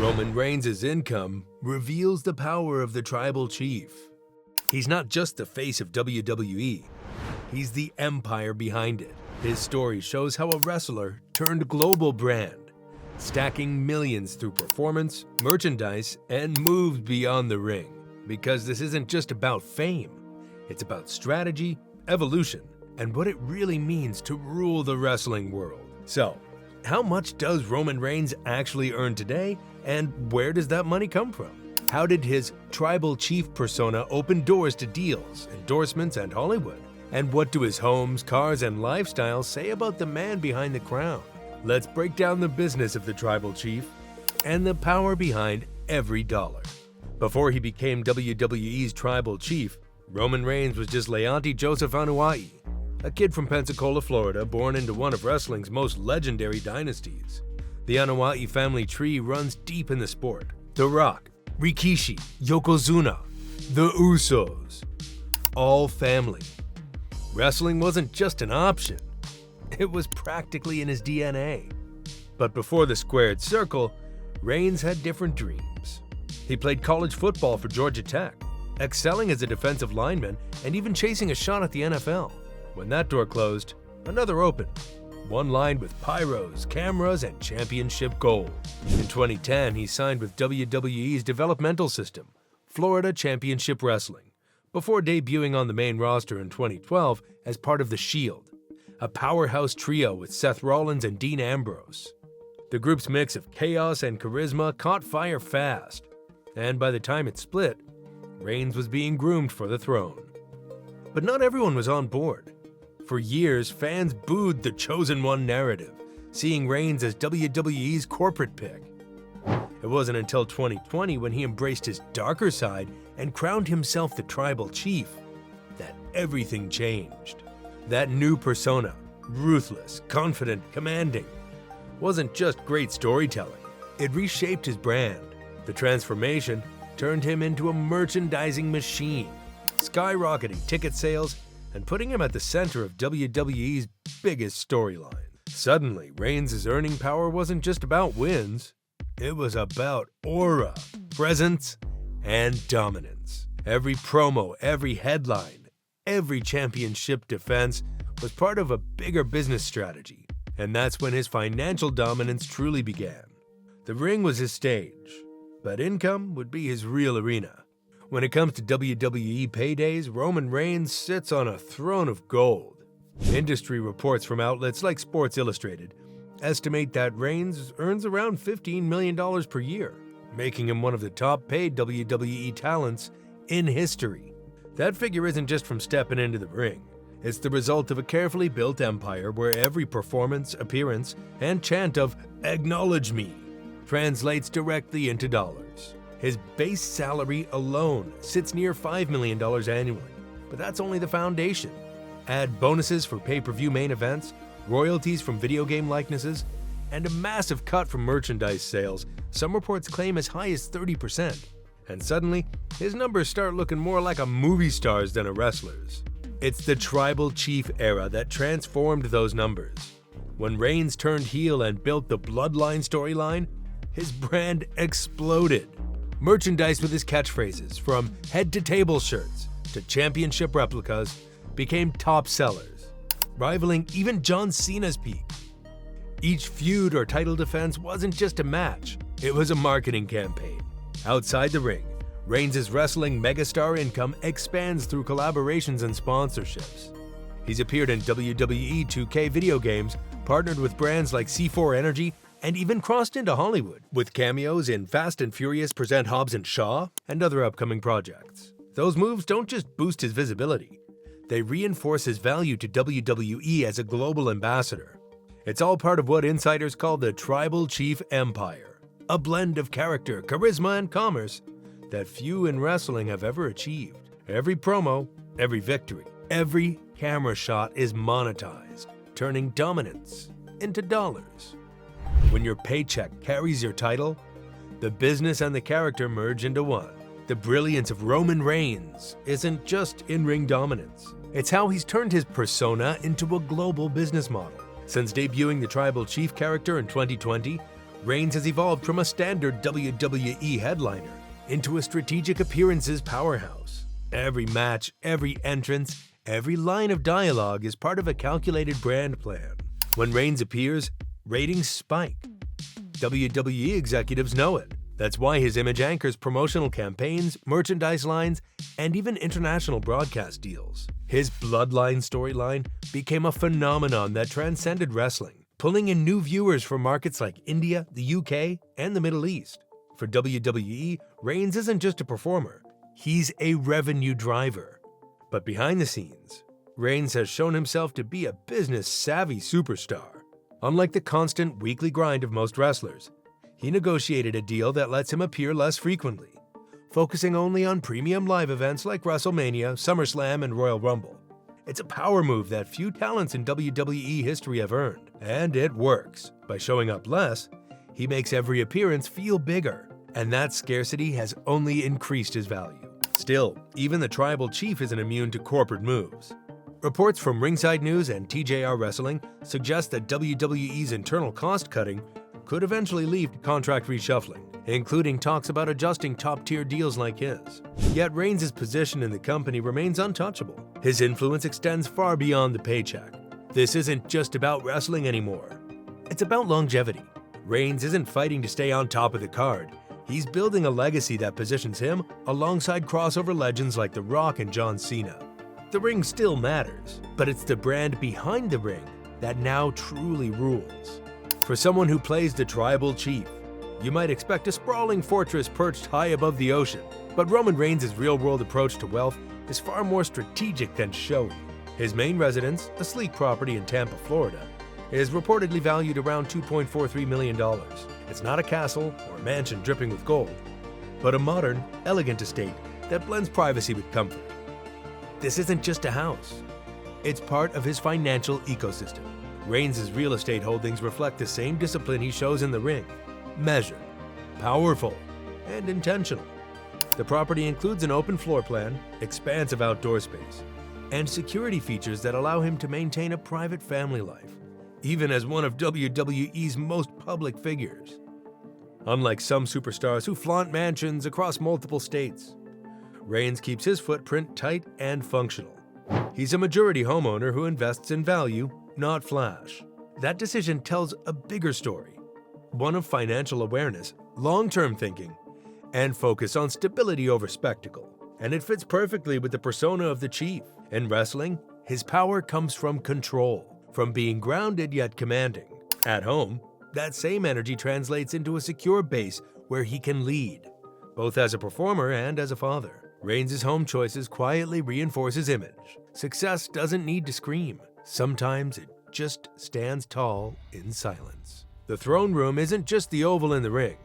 Roman Reigns' income reveals the power of the tribal chief. He's not just the face of WWE, he's the empire behind it. His story shows how a wrestler turned global brand, stacking millions through performance, merchandise, and moves beyond the ring. Because this isn't just about fame, it's about strategy, evolution, and what it really means to rule the wrestling world. So, how much does Roman Reigns actually earn today, and where does that money come from? How did his tribal chief persona open doors to deals, endorsements, and Hollywood? And what do his homes, cars, and lifestyle say about the man behind the crown? Let's break down the business of the tribal chief and the power behind every dollar. Before he became WWE's tribal chief, Roman Reigns was just Leonti Joseph Anuai, a kid from Pensacola, Florida, born into one of wrestling's most legendary dynasties. The Anuai family tree runs deep in the sport. The Rock, Rikishi, Yokozuna, the Usos, all family. Wrestling wasn't just an option, it was practically in his DNA. But before the squared circle, Reigns had different dreams. He played college football for Georgia Tech, excelling as a defensive lineman and even chasing a shot at the NFL. When that door closed, another opened, one lined with pyros, cameras, and championship gold. In 2010, he signed with WWE's developmental system, Florida Championship Wrestling, before debuting on the main roster in 2012 as part of The Shield, a powerhouse trio with Seth Rollins and Dean Ambrose. The group's mix of chaos and charisma caught fire fast, and by the time it split, Reigns was being groomed for the throne. But not everyone was on board. For years, fans booed the Chosen One narrative, seeing Reigns as WWE's corporate pick. It wasn't until 2020, when he embraced his darker side and crowned himself the tribal chief, that everything changed. That new persona, ruthless, confident, commanding, wasn't just great storytelling. It reshaped his brand. The transformation turned him into a merchandising machine, skyrocketing ticket sales and putting him at the center of WWE's biggest storyline. Suddenly, Reigns' earning power wasn't just about wins, it was about aura, presence, and dominance. Every promo, every headline, every championship defense was part of a bigger business strategy, and that's when his financial dominance truly began. The ring was his stage, but income would be his real arena. When it comes to WWE paydays, Roman Reigns sits on a throne of gold. Industry reports from outlets like Sports Illustrated estimate that Reigns earns around $15 million per year, making him one of the top-paid WWE talents in history. That figure isn't just from stepping into the ring. It's the result of a carefully built empire where every performance, appearance, and chant of "acknowledge me" translates directly into dollars. His base salary alone sits near $5 million annually, but that's only the foundation. Add bonuses for pay-per-view main events, royalties from video game likenesses, and a massive cut from merchandise sales, some reports claim as high as 30%. And suddenly, his numbers start looking more like a movie star's than a wrestler's. It's the tribal chief era that transformed those numbers. When Reigns turned heel and built the Bloodline storyline, his brand exploded. Merchandise with his catchphrases, from head-to-table shirts to championship replicas, became top sellers, rivaling even John Cena's peak. Each feud or title defense wasn't just a match, it was a marketing campaign. Outside the ring, Reigns' wrestling megastar income expands through collaborations and sponsorships. He's appeared in WWE 2K video games, partnered with brands like C4 Energy, and even crossed into Hollywood, with cameos in Fast and Furious Present Hobbs and Shaw and other upcoming projects. Those moves don't just boost his visibility, they reinforce his value to WWE as a global ambassador. It's all part of what insiders call the Tribal Chief Empire, a blend of character, charisma, and commerce that few in wrestling have ever achieved. Every promo, every victory, every camera shot is monetized, turning dominance into dollars. When your paycheck carries your title, the business and the character merge into one. The brilliance of Roman Reigns isn't just in-ring dominance. It's how he's turned his persona into a global business model. Since debuting the Tribal Chief character in 2020, Reigns has evolved from a standard WWE headliner into a strategic appearances powerhouse. Every match, every entrance, every line of dialogue is part of a calculated brand plan. When Reigns appears, ratings spike. WWE executives know it. That's why his image anchors promotional campaigns, merchandise lines, and even international broadcast deals. His Bloodline storyline became a phenomenon that transcended wrestling, pulling in new viewers from markets like India, the UK, and the Middle East. For WWE, Reigns isn't just a performer, he's a revenue driver. But behind the scenes, Reigns has shown himself to be a business-savvy superstar. Unlike the constant weekly grind of most wrestlers, he negotiated a deal that lets him appear less frequently, focusing only on premium live events like WrestleMania, SummerSlam, and Royal Rumble. It's a power move that few talents in WWE history have earned, and it works. By showing up less, he makes every appearance feel bigger, and that scarcity has only increased his value. Still, even the Tribal Chief isn't immune to corporate moves. Reports from Ringside News and TJR Wrestling suggest that WWE's internal cost-cutting could eventually lead to contract reshuffling, including talks about adjusting top-tier deals like his. Yet Reigns' position in the company remains untouchable. His influence extends far beyond the paycheck. This isn't just about wrestling anymore. It's about longevity. Reigns isn't fighting to stay on top of the card. He's building a legacy that positions him alongside crossover legends like The Rock and John Cena. The ring still matters, but it's the brand behind the ring that now truly rules. For someone who plays the Tribal Chief, you might expect a sprawling fortress perched high above the ocean, but Roman Reigns' real-world approach to wealth is far more strategic than showy. His main residence, a sleek property in Tampa, Florida, is reportedly valued around $2.43 million. It's not a castle or a mansion dripping with gold, but a modern, elegant estate that blends privacy with comfort. This isn't just a house. It's part of his financial ecosystem. Reigns' real estate holdings reflect the same discipline he shows in the ring: measured, powerful, and intentional. The property includes an open floor plan, expansive outdoor space, and security features that allow him to maintain a private family life, even as one of WWE's most public figures. Unlike some superstars who flaunt mansions across multiple states, Reigns keeps his footprint tight and functional. He's a majority homeowner who invests in value, not flash. That decision tells a bigger story, one of financial awareness, long-term thinking, and focus on stability over spectacle. And it fits perfectly with the persona of the Chief. In wrestling, his power comes from control, from being grounded yet commanding. At home, that same energy translates into a secure base where he can lead, both as a performer and as a father. Reigns' home choices quietly reinforce his image. Success doesn't need to scream. Sometimes it just stands tall in silence. The throne room isn't just the oval in the ring.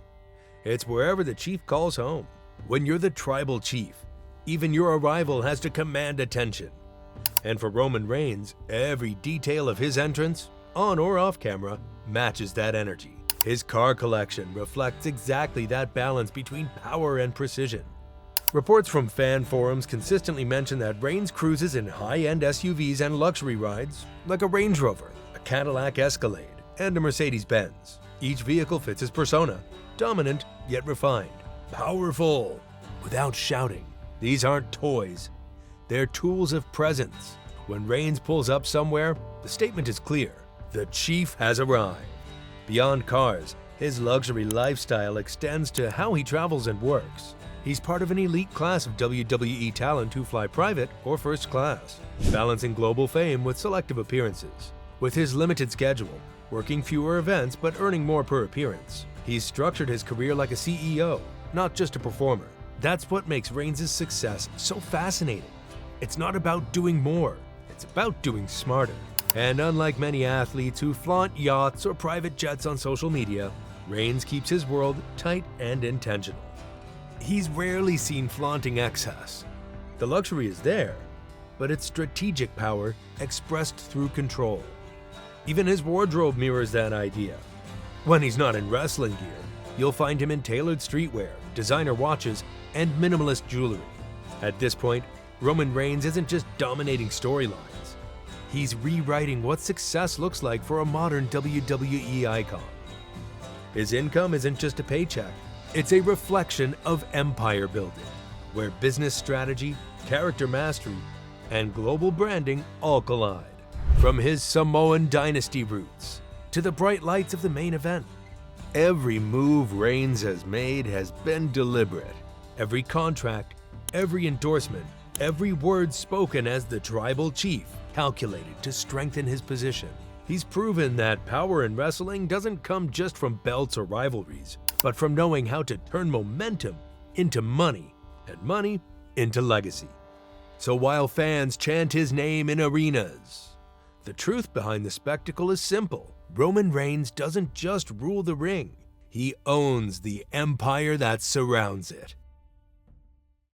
It's wherever the Chief calls home. When you're the Tribal Chief, even your arrival has to command attention. And for Roman Reigns, every detail of his entrance, on or off camera, matches that energy. His car collection reflects exactly that balance between power and precision. Reports from fan forums consistently mention that Reigns cruises in high-end SUVs and luxury rides, like a Range Rover, a Cadillac Escalade, and a Mercedes-Benz. Each vehicle fits his persona, dominant yet refined, powerful without shouting. These aren't toys, they're tools of presence. When Reigns pulls up somewhere, the statement is clear: the Chief has arrived. Beyond cars, his luxury lifestyle extends to how he travels and works. He's part of an elite class of WWE talent who fly private or first class, balancing global fame with selective appearances. With his limited schedule, working fewer events but earning more per appearance, he's structured his career like a CEO, not just a performer. That's what makes Reigns' success so fascinating. It's not about doing more, it's about doing smarter. And unlike many athletes who flaunt yachts or private jets on social media, Reigns keeps his world tight and intentional. He's rarely seen flaunting excess. The luxury is there, but it's strategic power expressed through control. Even his wardrobe mirrors that idea. When he's not in wrestling gear, you'll find him in tailored streetwear, designer watches, and minimalist jewelry. At this point, Roman Reigns isn't just dominating storylines. He's rewriting what success looks like for a modern WWE icon. His income isn't just a paycheck, it's a reflection of empire building, where business strategy, character mastery, and global branding all collide. From his Samoan dynasty roots to the bright lights of the main event, every move Reigns has made has been deliberate. Every contract, every endorsement, every word spoken as the tribal chief calculated to strengthen his position. He's proven that power in wrestling doesn't come just from belts or rivalries, but from knowing how to turn momentum into money and money into legacy. So while fans chant his name in arenas, the truth behind the spectacle is simple. Roman Reigns doesn't just rule the ring, he owns the empire that surrounds it.